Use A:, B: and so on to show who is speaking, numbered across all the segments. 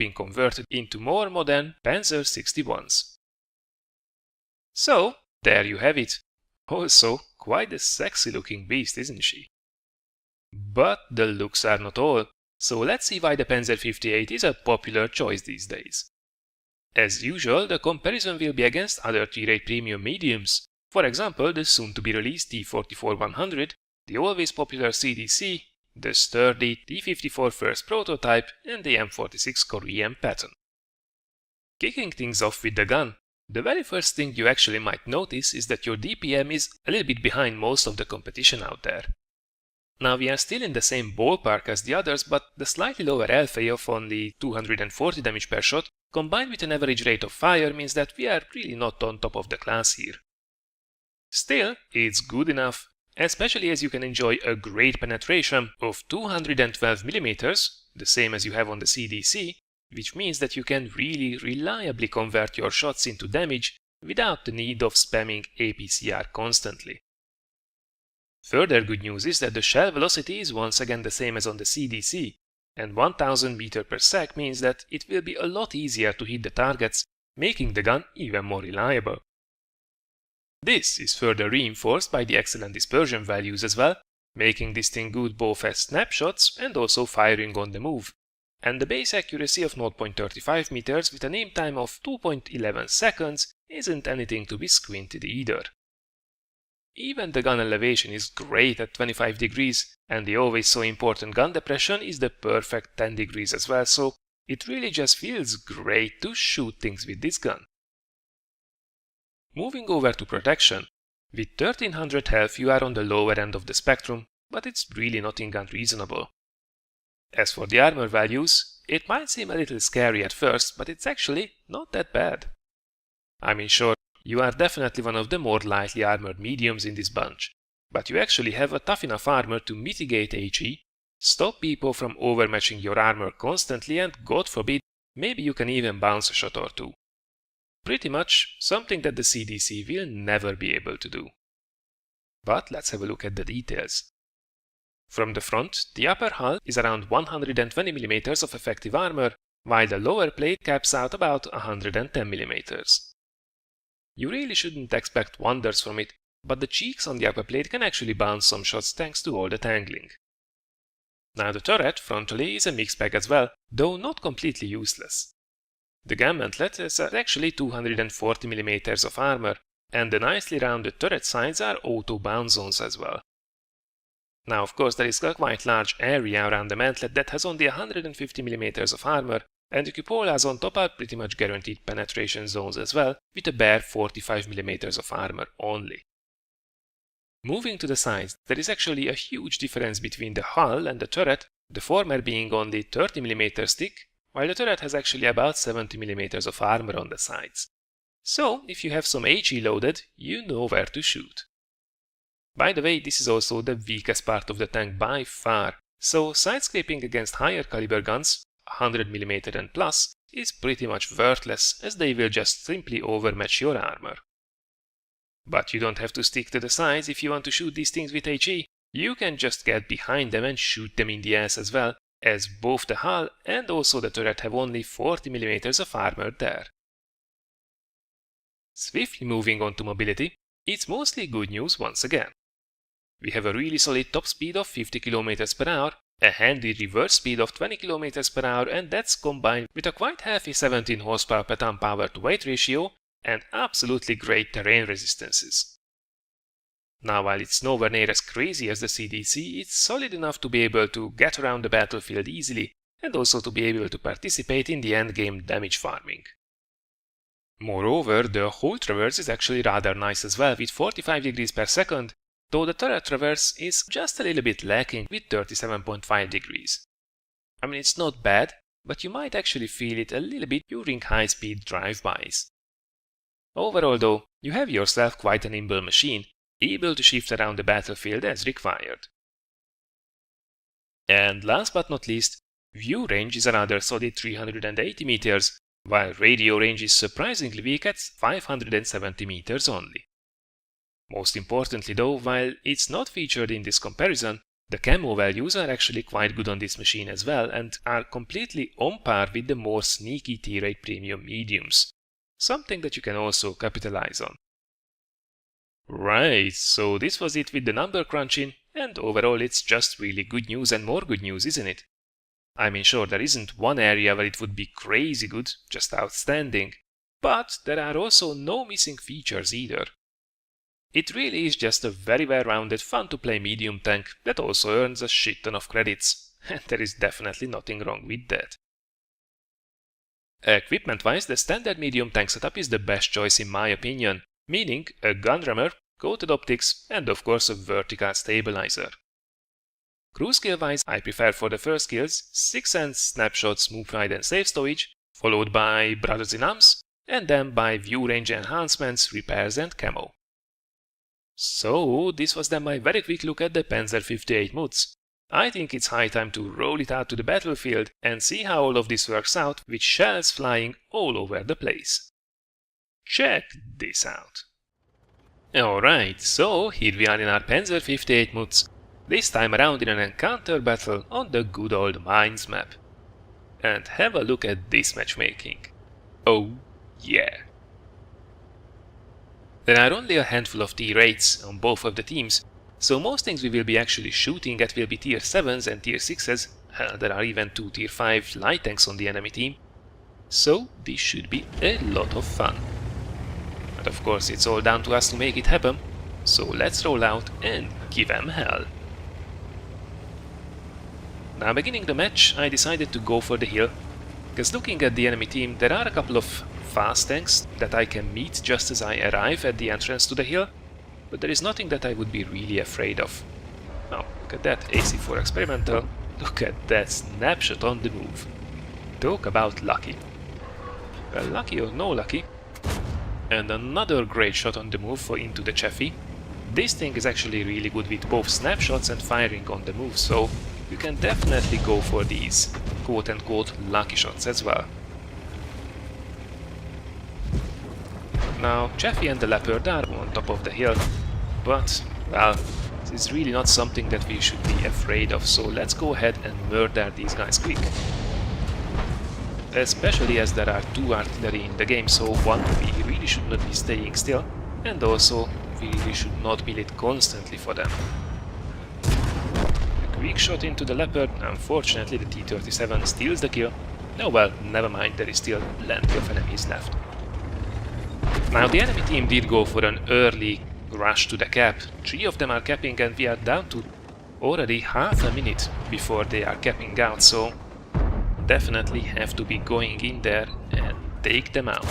A: been converted into more modern Panzer 61s. So, there you have it. Also, quite a sexy looking beast, isn't she? But the looks are not all, so let's see why the Panzer 58 is a popular choice these days. As usual, the comparison will be against other T-rate premium mediums, for example the soon-to-be-released T-44-100, the always popular CDC, the sturdy T-54 first prototype and the M46 Korean pattern. Kicking things off with the gun, the very first thing you actually might notice is that your DPM is a little bit behind most of the competition out there. Now we are still in the same ballpark as the others, but the slightly lower alpha of only 240 damage per shot combined with an average rate of fire means that we are really not on top of the class here. Still, it's good enough, especially as you can enjoy a great penetration of 212mm, the same as you have on the CDC, which means that you can really reliably convert your shots into damage without the need of spamming APCR constantly. Further good news is that the shell velocity is once again the same as on the CDC, and 1000 meters per sec means that it will be a lot easier to hit the targets, making the gun even more reliable. This is further reinforced by the excellent dispersion values as well, making this thing good both as snapshots and also firing on the move, and the base accuracy of 0.35 meters with an aim time of 2.11 seconds isn't anything to be squinted either. Even the gun elevation is great at 25 degrees, and the always so important gun depression is the perfect 10 degrees as well, so it really just feels great to shoot things with this gun. Moving over to protection, with 1300 health you are on the lower end of the spectrum, but it's really nothing unreasonable. As for the armor values, it might seem a little scary at first, but it's actually not that bad. I mean, sure, you are definitely one of the more lightly armored mediums in this bunch, but you actually have a tough enough armor to mitigate HE, stop people from overmatching your armor constantly, and God forbid, maybe you can even bounce a shot or two. Pretty much something that the CDC will never be able to do. But let's have a look at the details. From the front, the upper hull is around 120mm of effective armor, while the lower plate caps out about 110mm. You really shouldn't expect wonders from it, but the cheeks on the upper plate can actually bounce some shots thanks to all the tangling. Now the turret frontally is a mixed bag as well, though not completely useless. The gun mantlet has actually 240mm of armor, and the nicely rounded turret sides are auto bounce zones as well. Now of course there is a quite large area around the mantlet that has only 150mm of armor, and the cupolas on top are pretty much guaranteed penetration zones as well, with a bare 45mm of armor only. Moving to the sides, there is actually a huge difference between the hull and the turret, the former being only 30mm thick, while the turret has actually about 70mm of armor on the sides. So, if you have some HE loaded, you know where to shoot. By the way, this is also the weakest part of the tank by far, so sidescraping against higher caliber guns, 100mm and plus, is pretty much worthless as they will just simply overmatch your armor. But you don't have to stick to the sides if you want to shoot these things with HE, you can just get behind them and shoot them in the ass as well, as both the hull and also the turret have only 40mm of armor there. Swiftly moving on to mobility, it's mostly good news once again. We have a really solid top speed of 50 km per hour, a handy reverse speed of 20 km per hour, and that's combined with a quite healthy 17 horsepower per ton power to weight ratio and absolutely great terrain resistances. Now while it's nowhere near as crazy as the CDC, it's solid enough to be able to get around the battlefield easily and also to be able to participate in the endgame damage farming. Moreover, the whole traverse is actually rather nice as well with 45 degrees per second, though the turret traverse is just a little bit lacking with 37.5 degrees. I mean, it's not bad, but you might actually feel it a little bit during high-speed drive-bys. Overall though, you have yourself quite a nimble machine, able to shift around the battlefield as required. And last but not least, view range is another solid 380 meters, while radio range is surprisingly weak at 570 meters only. Most importantly though, while it's not featured in this comparison, The camo values are actually quite good on this machine as well and are completely on par with the more sneaky tier 8 premium mediums, something that you can also capitalize on. Right, so this was it with the number crunching, and overall it's just really good news and more good news, isn't it? I mean, sure, there isn't one area where it would be crazy good, just outstanding, but there are also no missing features either. It really is just a very well-rounded, fun-to-play medium tank that also earns a shit ton of credits, and there is definitely nothing wrong with that. Equipment-wise, the standard medium tank setup is the best choice in my opinion, meaning a gun rammer, coated optics, and of course a vertical stabilizer. Crew skill-wise, I prefer for the first skills 6 sense, snapshot, smooth ride and safe stowage, followed by Brothers in Arms, and then by view range enhancements, repairs and camo. So, this was then my very quick look at the Panzer 58 Mutz. I think it's high time to roll it out to the battlefield and see how all of this works out with shells flying all over the place. Check this out. Alright, so here we are in our Panzer 58 Mutz, this time around in an encounter battle on the good old Mines map. And have a look at this matchmaking. Oh yeah. There are only a handful of tier 8s on both of the teams, so most things we will be actually shooting at will be tier 7s and tier 6s, hell, there are even 2 tier 5 light tanks on the enemy team, so this should be a lot of fun. But of course it's all down to us to make it happen, so let's roll out and give them hell. Now beginning the match, I decided to go for the hill, because looking at the enemy team there are a couple of fast tanks that I can meet just as I arrive at the entrance to the hill, but there is nothing that I would be really afraid of. Now, look at that AC4 experimental, look at that snapshot on the move. Talk about lucky. Well, lucky or no lucky. And another great shot on the move for into the Chaffee. This thing is actually really good with both snapshots and firing on the move, so you can definitely go for these quote-unquote lucky shots as well. Now, Chaffee and the Leopard are on top of the hill, but, well, this is really not something that we should be afraid of, so let's go ahead and murder these guys quick. Especially as there are 2 artillery in the game, so one, we really should not be staying still, and also we really should not be lit constantly for them. A quick shot into the Leopard, unfortunately the T-37 steals the kill. Oh well, never mind, there is still plenty of enemies left. Now the enemy team did go for an early rush to the cap. 3 of them are capping and we are down to already half a minute before they are capping out, so definitely have to be going in there and take them out.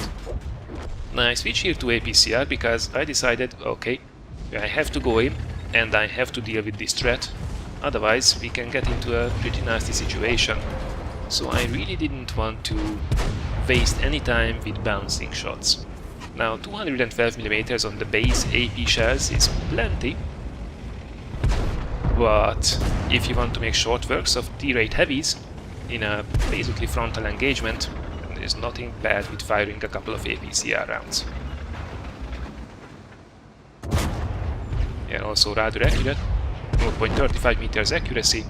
A: Now I switch here to APCR because I decided, okay, I have to go in and I have to deal with this threat, otherwise we can get into a pretty nasty situation. So I really didn't want to waste any time with bouncing shots. Now 212mm on the base AP shells is plenty, but if you want to make short works of tier 8 heavies in a basically frontal engagement, there is nothing bad with firing a couple of APCR rounds. And also rather accurate, 0.35 meters accuracy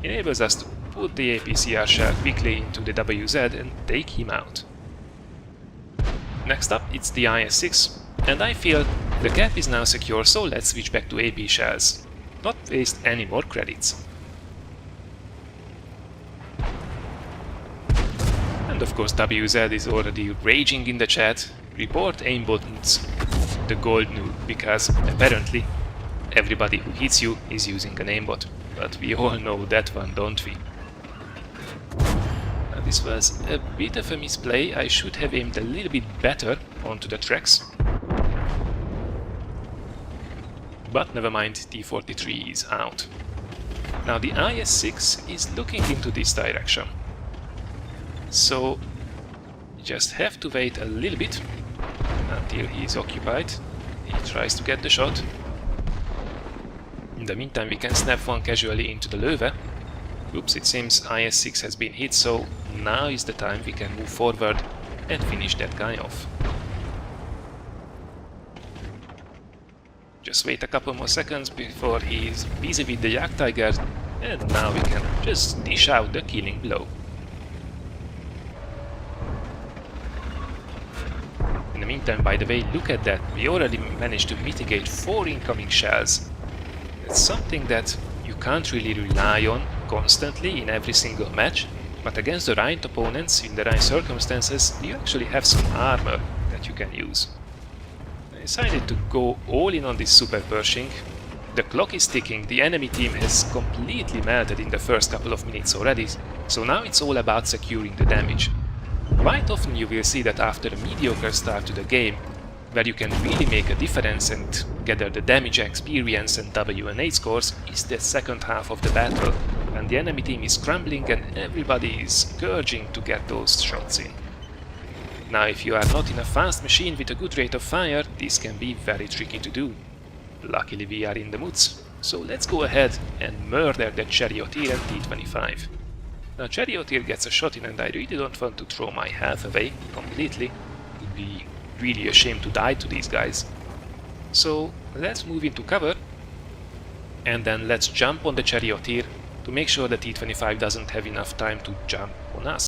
A: enables us to put the APCR shell quickly into the WZ and take him out. Next up, it's the IS-6, and I feel the cap is now secure, so let's switch back to AP shells. Not waste any more credits. And of course WZ is already raging in the chat. Report aimbot Mutz, the gold noob, because apparently everybody who hits you is using an aimbot. But we all know that one, don't we? This was a bit of a misplay. I should have aimed a little bit better onto the tracks. But never mind, T-43 is out. Now the IS-6 is looking into this direction. So you just have to wait a little bit until he is occupied. He tries to get the shot. In the meantime we can snap one casually into the Löwe. Oops, it seems IS-6 has been hit, so now is the time we can move forward and finish that guy off. Just wait a couple more seconds before he's busy with the Jagdtiger, and now we can just dish out the killing blow. In the meantime, by the way, look at that, we already managed to mitigate 4 incoming shells. It's something that you can't really rely on constantly in every single match, but against the right opponents, in the right circumstances, you actually have some armor that you can use. I decided to go all in on this super Pershing. The clock is ticking, the enemy team has completely melted in the first couple of minutes already, so now it's all about securing the damage. Quite often you will see that after a mediocre start to the game, where you can really make a difference and gather the damage experience and W and 8 scores, is the second half of the battle, and the enemy team is scrambling and everybody is scourging to get those shots in. Now if you are not in a fast machine with a good rate of fire, this can be very tricky to do. Luckily we are in the Mutz, so let's go ahead and murder the Charioteer and T-25. Now Charioteer gets a shot in and I really don't want to throw my health away completely. It would be really a shame to die to these guys. So let's move into cover and then let's jump on the Charioteer to make sure the T-25 doesn't have enough time to jump on us.